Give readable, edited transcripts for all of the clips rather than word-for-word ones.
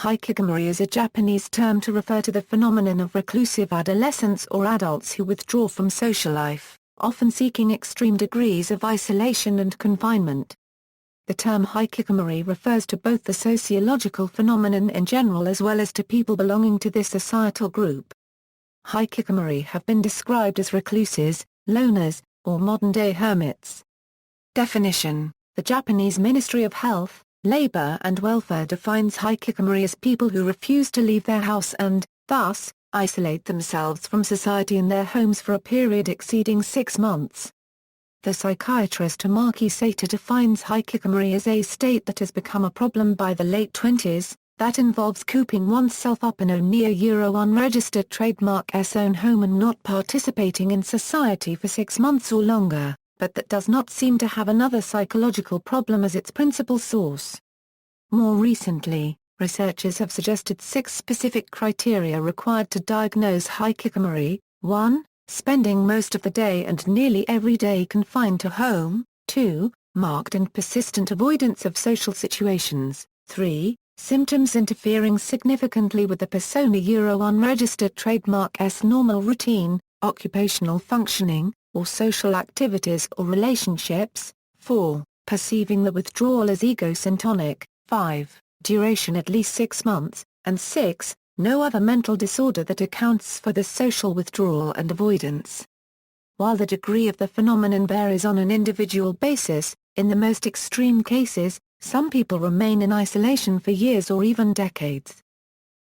Hikikomori is a Japanese term to refer to the phenomenon of reclusive adolescents or adults who withdraw from social life, often seeking extreme degrees of isolation and confinement. The term hikikomori refers to both the sociological phenomenon in general as well as to people belonging to this societal group. Hikikomori have been described as recluses, loners, or modern-day hermits. Definition: the Japanese Ministry of Health, Labor and Welfare defines hikikomori as people who refuse to leave their house and, thus, isolate themselves from society in their homes for a period exceeding 6 months. The psychiatrist Tamaki Sato defines hikikomori as a state that has become a problem by the late 20s, that involves cooping oneself up in a unregistered trademark's own home and not participating in society for 6 months or longer, but that does not seem to have another psychological problem as its principal source. More recently, researchers have suggested 6 specific criteria required to diagnose hikikomori: 1. Spending most of the day and nearly every day confined to home. 2. Marked and persistent avoidance of social situations. 3. Symptoms interfering significantly with the persona unregistered trademark's normal routine, occupational functioning, or social activities or relationships. 4. Perceiving the withdrawal as egocentric. 5. Duration at least 6 months, and 6. No other mental disorder that accounts for the social withdrawal and avoidance. While the degree of the phenomenon varies on an individual basis, in the most extreme cases, some people remain in isolation for years or even decades.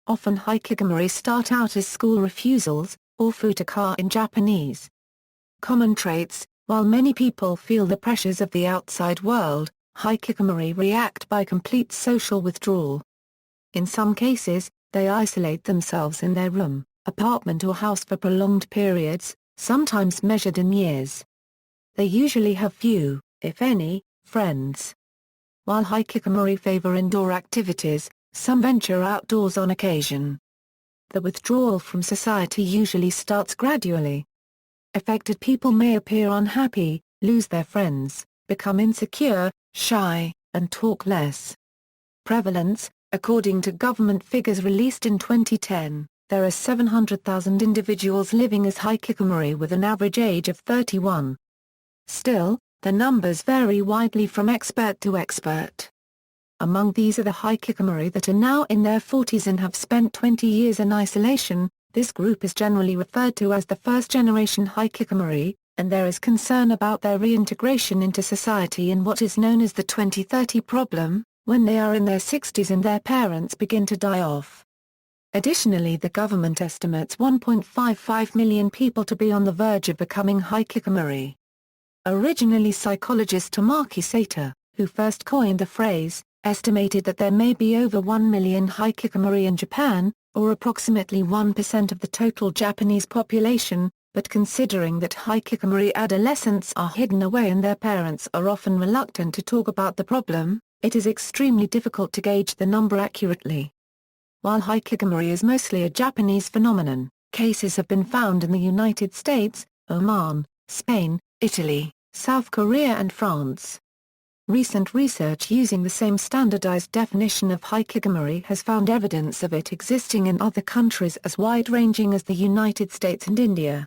Often hikikomori start out as school refusals, or futaka in Japanese. Common traits: while many people feel the pressures of the outside world, hikikomori react by complete social withdrawal. In some cases, they isolate themselves in their room, apartment or house for prolonged periods, sometimes measured in years. They usually have few, if any, friends. While hikikomori favor indoor activities, some venture outdoors on occasion. The withdrawal from society usually starts gradually. Affected people may appear unhappy, lose their friends, become insecure, shy, and talk less. Prevalence: according to government figures released in 2010, there are 700,000 individuals living as hikikomori with an average age of 31. Still, the numbers vary widely from expert to expert. Among these are the hikikomori that are now in their 40s and have spent 20 years in isolation. This group is generally referred to as the first-generation hikikomori, and there is concern about their reintegration into society in what is known as the 2030 problem, when they are in their 60s and their parents begin to die off. Additionally, the government estimates 1.55 million people to be on the verge of becoming hikikomori. Originally, psychologist Tamaki Sato, who first coined the phrase, estimated that there may be over 1 million hikikomori in Japan, or approximately 1% of the total Japanese population, but considering that hikikomori adolescents are hidden away and their parents are often reluctant to talk about the problem, it is extremely difficult to gauge the number accurately. While hikikomori is mostly a Japanese phenomenon, cases have been found in the United States, Oman, Spain, Italy, South Korea and France. Recent research using the same standardized definition of hikikomori has found evidence of it existing in other countries as wide-ranging as the United States and India.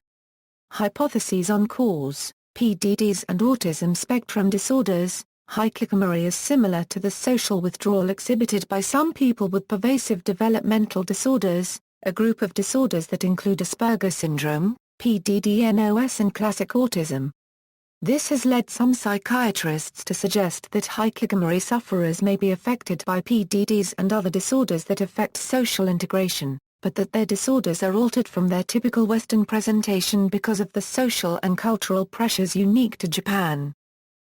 Hypotheses on cause: PDDs and autism spectrum disorders. Hikikomori is similar to the social withdrawal exhibited by some people with pervasive developmental disorders, a group of disorders that include Asperger syndrome, PDD-NOS and classic autism. This has led some psychiatrists to suggest that hikikomori sufferers may be affected by PDDs and other disorders that affect social integration, but that their disorders are altered from their typical Western presentation because of the social and cultural pressures unique to Japan.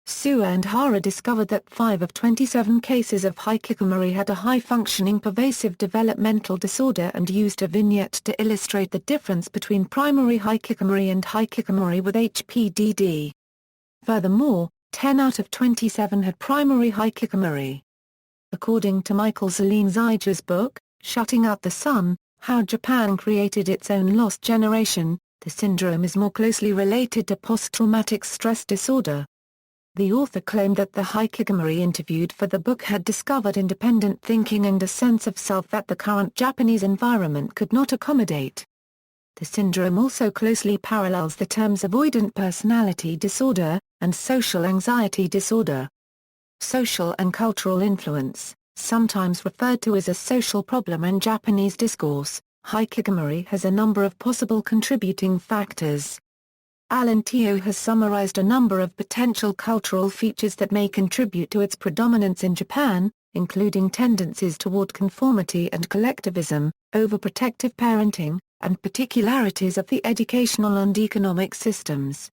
Sua and Hara discovered that 5 of 27 cases of hikikomori had a high-functioning pervasive developmental disorder and used a vignette to illustrate the difference between primary hikikomori and hikikomori with HPDD. Furthermore, 10 out of 27 had primary hikikomori. According to Michael Zelene-Zeiger's book, Shutting Out the Sun, How Japan Created Its Own Lost Generation, the syndrome is more closely related to post-traumatic stress disorder. The author claimed that the Hikikomori interviewed for the book had discovered independent thinking and a sense of self that the current Japanese environment could not accommodate. The syndrome also closely parallels the terms avoidant personality disorder and social anxiety disorder. Social and cultural influence, sometimes referred to as a social problem in Japanese discourse, Hikikomori has a number of possible contributing factors. Alan Teo has summarized a number of potential cultural features that may contribute to its predominance in Japan, including tendencies toward conformity and collectivism, overprotective parenting, and particularities of the educational and economic systems.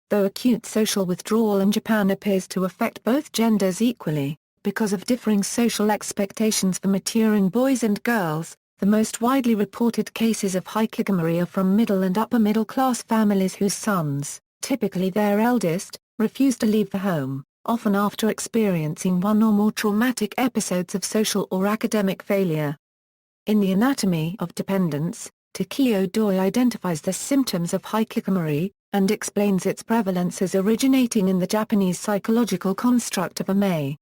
Though acute social withdrawal in Japan appears to affect both genders equally, because of differing social expectations for maturing boys and girls, the most widely reported cases of hikikomori are from middle and upper middle class families whose sons, typically their eldest, refuse to leave the home, often after experiencing one or more traumatic episodes of social or academic failure. In The Anatomy of Dependence, Takeo Doi identifies the symptoms of hikikomori, and explains its prevalence as originating in the Japanese psychological construct of ame.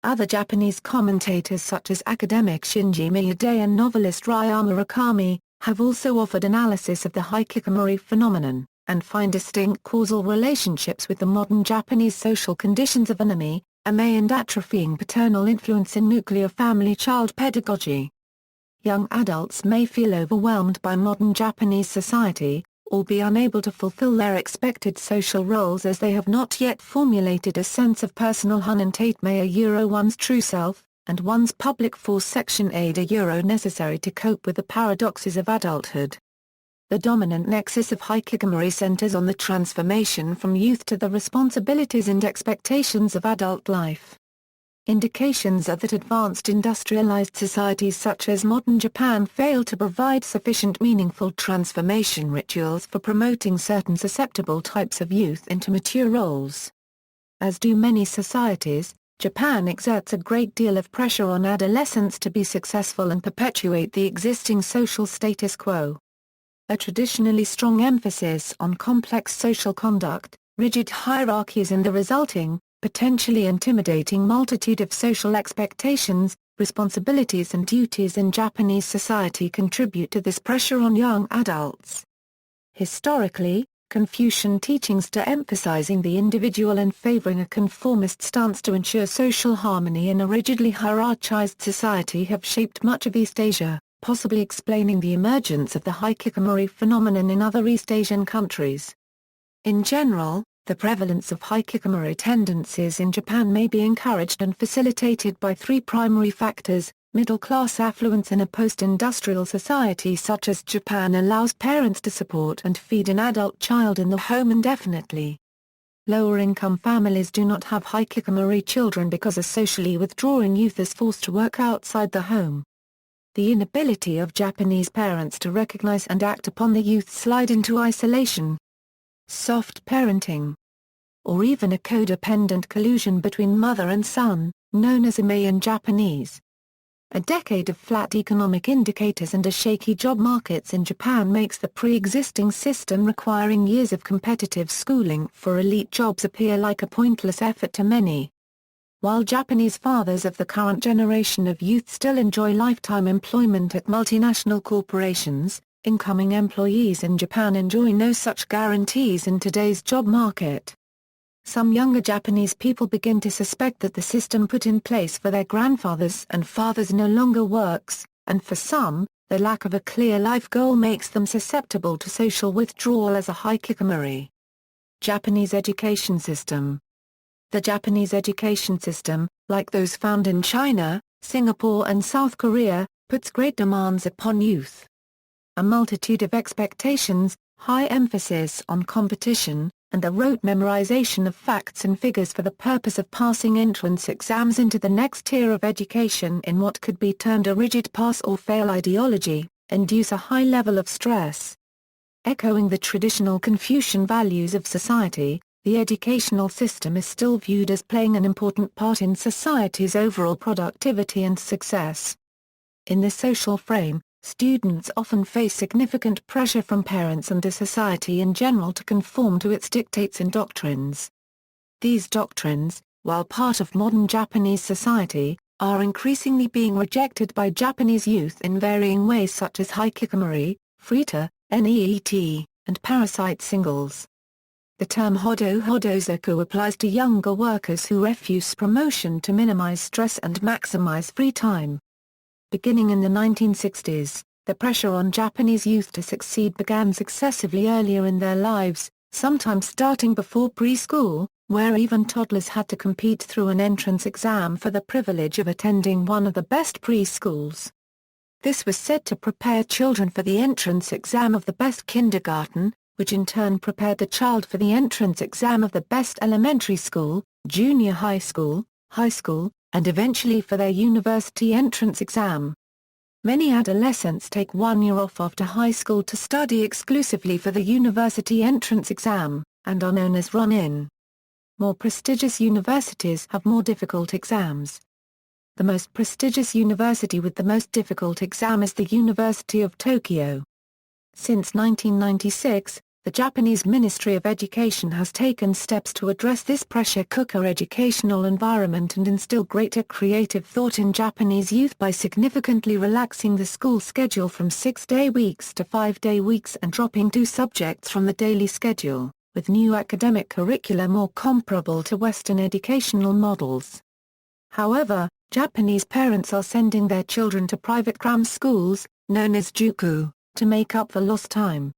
Other Japanese commentators such as academic Shinji Miyade and novelist Raya Murakami, have also offered analysis of the hikikomori phenomenon, and find distinct causal relationships with the modern Japanese social conditions of ame and atrophying paternal influence in nuclear family child pedagogy. Young adults may feel overwhelmed by modern Japanese society, or be unable to fulfill their expected social roles as they have not yet formulated a sense of personal hunentate one's true self, and one's public force section aid necessary to cope with the paradoxes of adulthood. The dominant nexus of hikikomori centers on the transformation from youth to the responsibilities and expectations of adult life. Indications are that advanced industrialized societies such as modern Japan fail to provide sufficient meaningful transformation rituals for promoting certain susceptible types of youth into mature roles. As do many societies, Japan exerts a great deal of pressure on adolescents to be successful and perpetuate the existing social status quo. A traditionally strong emphasis on complex social conduct, rigid hierarchies and the resulting, potentially intimidating multitude of social expectations, responsibilities and duties in Japanese society contribute to this pressure on young adults. Historically, Confucian teachings to emphasizing the individual and favoring a conformist stance to ensure social harmony in a rigidly hierarchized society have shaped much of East Asia, possibly explaining the emergence of the hikikomori phenomenon in other East Asian countries. In general, the prevalence of hikikomori tendencies in Japan may be encouraged and facilitated by three primary factors. Middle-class affluence in a post-industrial society such as Japan allows parents to support and feed an adult child in the home indefinitely. Lower-income families do not have hikikomori children because a socially withdrawing youth is forced to work outside the home. The inability of Japanese parents to recognize and act upon the youth slide into isolation. Soft parenting, or even a codependent collusion between mother and son, known as ame in Japanese. A decade of flat economic indicators and a shaky job markets in Japan makes the pre-existing system requiring years of competitive schooling for elite jobs appear like a pointless effort to many. While Japanese fathers of the current generation of youth still enjoy lifetime employment at multinational corporations, incoming employees in Japan enjoy no such guarantees in today's job market. Some younger Japanese people begin to suspect that the system put in place for their grandfathers and fathers no longer works, and for some, the lack of a clear life goal makes them susceptible to social withdrawal as a hikikomori. Japanese education system. The Japanese education system, like those found in China, Singapore and South Korea, puts great demands upon youth. A multitude of expectations, high emphasis on competition, and the rote memorization of facts and figures for the purpose of passing entrance exams into the next tier of education in what could be termed a rigid pass-or-fail ideology, induce a high level of stress. Echoing the traditional Confucian values of society, the educational system is still viewed as playing an important part in society's overall productivity and success. In this social frame, students often face significant pressure from parents and to society in general to conform to its dictates and doctrines. These doctrines, while part of modern Japanese society, are increasingly being rejected by Japanese youth in varying ways such as hikikomori, frita, neet, and parasite singles. The term hodozoku applies to younger workers who refuse promotion to minimize stress and maximize free time. Beginning in the 1960s, the pressure on Japanese youth to succeed began successively earlier in their lives, sometimes starting before preschool, where even toddlers had to compete through an entrance exam for the privilege of attending one of the best preschools. This was said to prepare children for the entrance exam of the best kindergarten, which in turn prepared the child for the entrance exam of the best elementary school, junior high school, and eventually for their university entrance exam. Many adolescents take 1 year off after high school to study exclusively for the university entrance exam, and are known as run-in. More prestigious universities have more difficult exams. The most prestigious university with the most difficult exam is the University of Tokyo. Since 1996, the Japanese Ministry of Education has taken steps to address this pressure cooker educational environment and instill greater creative thought in Japanese youth by significantly relaxing the school schedule from 6-day weeks to 5-day weeks and dropping 2 subjects from the daily schedule, with new academic curricula more comparable to Western educational models. However, Japanese parents are sending their children to private cram schools, known as juku, to make up for lost time.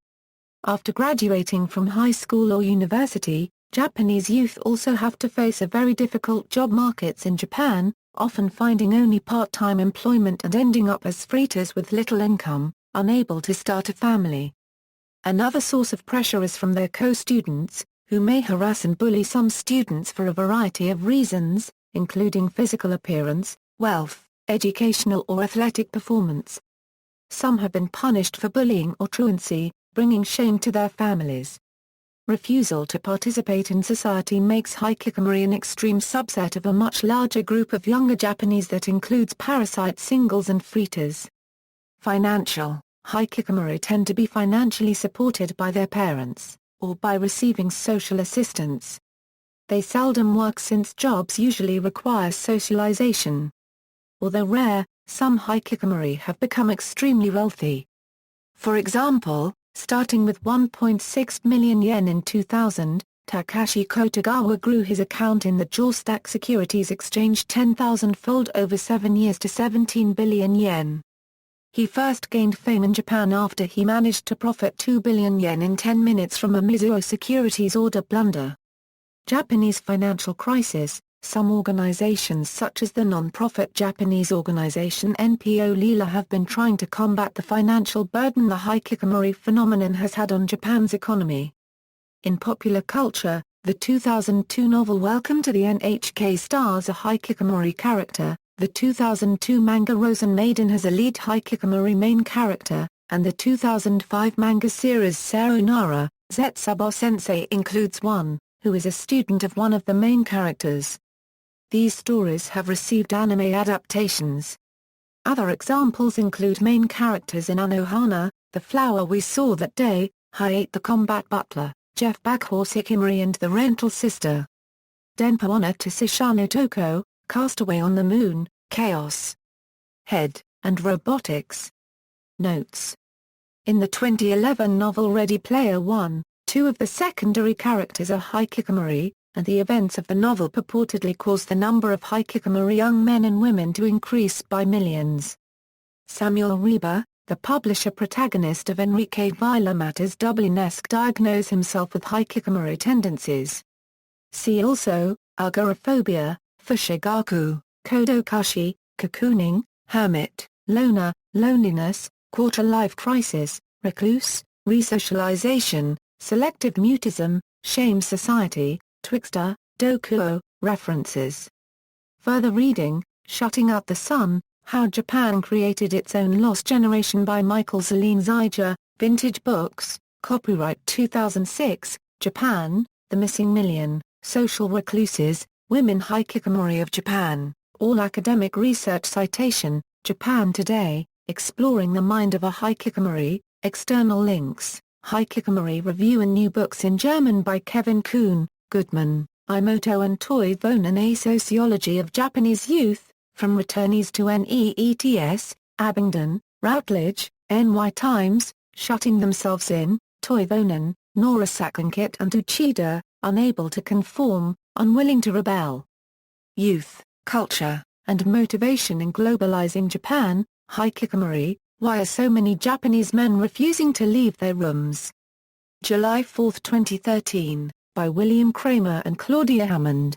After graduating from high school or university, Japanese youth also have to face a very difficult job markets in Japan, often finding only part-time employment and ending up as fritas with little income, unable to start a family. Another source of pressure is from their co-students, who may harass and bully some students for a variety of reasons, including physical appearance, wealth, educational or athletic performance. Some have been punished for bullying or truancy, bringing shame to their families. Refusal to participate in society makes hikikomori an extreme subset of a much larger group of younger Japanese that includes parasite singles and fritas. Financial hikikomori tend to be financially supported by their parents, or by receiving social assistance. They seldom work since jobs usually require socialization. Although rare, some hikikomori have become extremely wealthy. For example, starting with 1.6 million yen in 2000, Takashi Kotogawa grew his account in the Joestack Securities Exchange 10,000-fold over 7 years to 17 billion yen. He first gained fame in Japan after he managed to profit 2 billion yen in 10 minutes from a Mizuho Securities order blunder. Japanese financial crisis. Some organizations such as the non-profit Japanese organization NPO Lila have been trying to combat the financial burden the hikikomori phenomenon has had on Japan's economy. In popular culture, the 2002 novel Welcome to the NHK stars a hikikomori character, the 2002 manga Rosen Maiden has a lead hikikomori main character, and the 2005 manga series Sayonara, Zetsubou Sensei includes one, who is a student of one of the main characters. These stories have received anime adaptations. Other examples include main characters in Anohana, The Flower We Saw That Day, Hayate the Combat Butler, Jeff Backhorse Hikimori and the Rental Sister. Denpa Onna to Sishano Toko, Castaway on the Moon, Chaos, Head, and Robotics. Notes. In the 2011 novel Ready Player One, 2 of the secondary characters are hikikomori, and the events of the novel purportedly caused the number of hikikomori young men and women to increase by millions. Samuel Reba, the publisher-protagonist of Enrique Villamatas Dublinesque, diagnosed himself with hikikomori tendencies. See also, agoraphobia, fushigaku, kodokashi, cocooning, hermit, loner, loneliness, quarter-life crisis, recluse, resocialization, selective mutism, shame society, Twixter, Dokuo, references. Further reading, Shutting Out the Sun, How Japan Created Its Own Lost Generation by Michael Celine Ziger, Vintage Books, copyright 2006, Japan, The Missing Million, Social Recluses, Women Hikikomori of Japan, All Academic Research Citation, Japan Today, Exploring the Mind of a Hikikomori, External Links, Hikikomori Review and New Books in German by Kevin Kuhn, Goodman, Imoto and Toivonen, A Sociology of Japanese Youth, From Returnees to NEETS, Abingdon, Routledge, NY Times, Shutting Themselves In, Toivonen, Nora Sakankit and Uchida, Unable to Conform, Unwilling to Rebel. Youth, Culture, and Motivation in Globalizing Japan, Hikikomori, Why Are So Many Japanese Men Refusing to Leave Their Rooms? July 4, 2013, by William Kramer and Claudia Hammond.